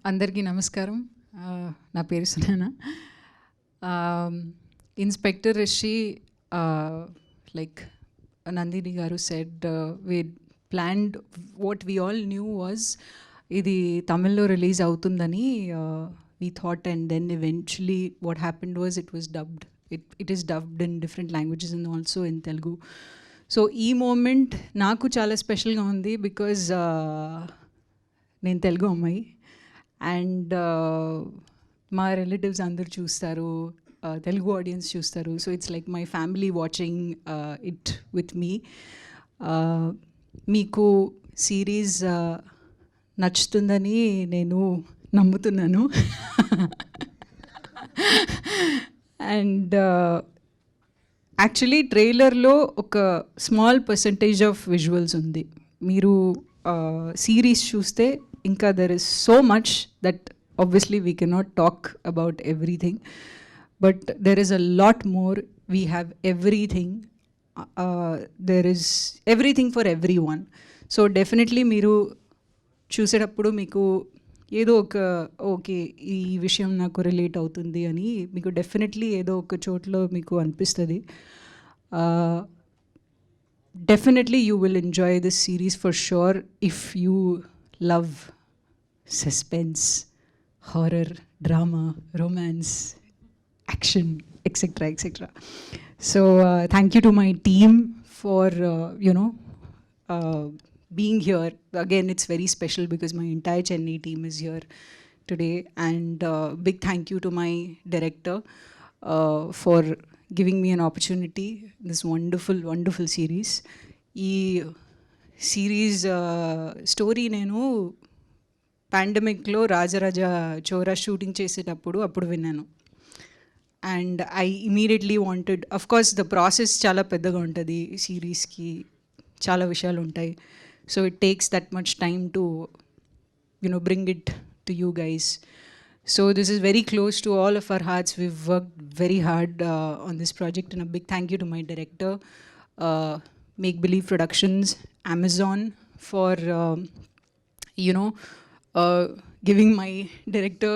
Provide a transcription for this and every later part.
అందరికీ నమస్కారం. నా పేరు Sunaina. Inspector Rishi, like Nandini garu said, we planned, what we all knew was ఇది తమిళ్లో రిలీజ్ అవుతుందని we thought, and then eventually what happened was it was dubbed. It is dubbed in different languages and also in Telugu. So ఈ moment నాకు చాలా స్పెషల్గా ఉంది because నేను తెలుగు అమ్మాయి అండ్ మా రిలేటివ్స్ అందరు చూస్తారు, తెలుగు ఆడియన్స్ చూస్తారు. So it's like my family watching it with me. మీకు సిరీస్ నచ్చుతుందని నేను నమ్ముతున్నాను. అండ్ యాక్చువల్లీ ట్రైలర్లో ఒక స్మాల్ పర్సంటేజ్ ఆఫ్ విజువల్స్ ఉంది. మీరు సిరీస్ చూస్తే ఇంకా there is so much that obviously we cannot talk about everything, but there is a lot more. We have everything. There is everything for every one. So definitely మీరు చూసేటప్పుడు మీకు ఏదో ఒక okay ఈ విషయం నాకు రిలేట్ అవుతుంది అని మీకు డెఫినెట్లీ ఏదో ఒక చోట్లో మీకు అనిపిస్తుంది. Definitely you will enjoy this series for sure if you love suspense, horror, drama, romance, action, etcetera etcetera. So thank you to my team for being here. Again, it's very special because my entire Chennai team is here today, and big thank you to my director for giving me an opportunity in this wonderful series. Ee series story nenu pandemic lo Rajaraja Chora shooting చేసేటప్పుడు విన్నాను. And I immediately wanted, of course the process చాలా పెద్దగా ఉంటుంది సిరీస్కి, చాలా విషయాలు ఉంటాయి. So it takes that much time to bring it to you guys. So this is very close to all of our hearts. We've worked very hard on this project, and a big thank you to my director, Make Believe Productions, Amazon, for giving my director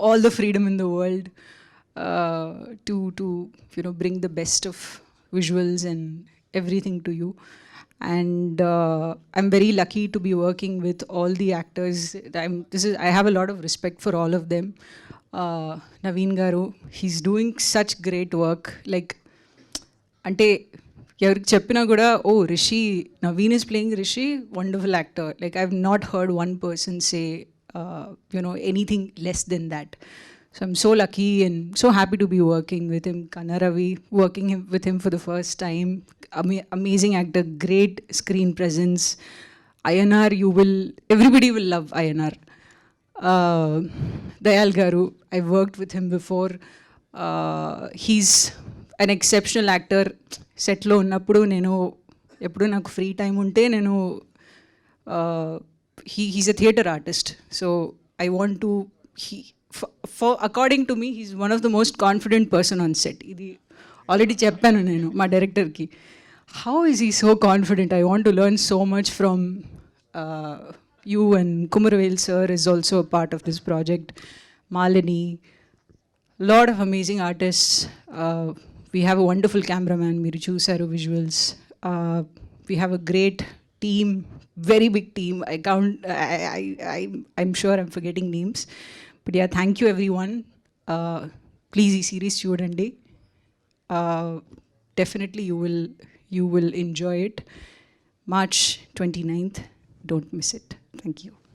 all the freedom in the world to bring the best of visuals and everything to you. And I'm very lucky to be working with all the actors. I have a lot of respect for all of them. Naveen garu, he's doing such great work. Like ante evariki cheppina kuda, oh Rishi, Naveen is playing Rishi, wonderful actor. Like I've not heard one person say anything less than that. So I'm so lucky and so happy to be working with him. Kanaravi, working with him for the first time. Amazing actor, great screen presence. INR, everybody will love INR. Dayal Garu, I've worked with him before. He's an exceptional actor. Set lo unnappudu nenu eppudu naaku free time unte nenu he's a theatre artist. So I want to for according to me he's one of the most confident person on set. Idi already cheppanu nenu ma director ki, how is he so confident? I want to learn so much from you. And Kumaravel sir is also a part of this project. Malini, lot of amazing artists. We have a wonderful cameraman, Miru Chusaru visuals. We have a great team, very big team. I'm sure I'm forgetting names. But yeah, thank you everyone. Please ee series chudandi. Definitely you will enjoy it. March 29th, don't miss it. Thank you.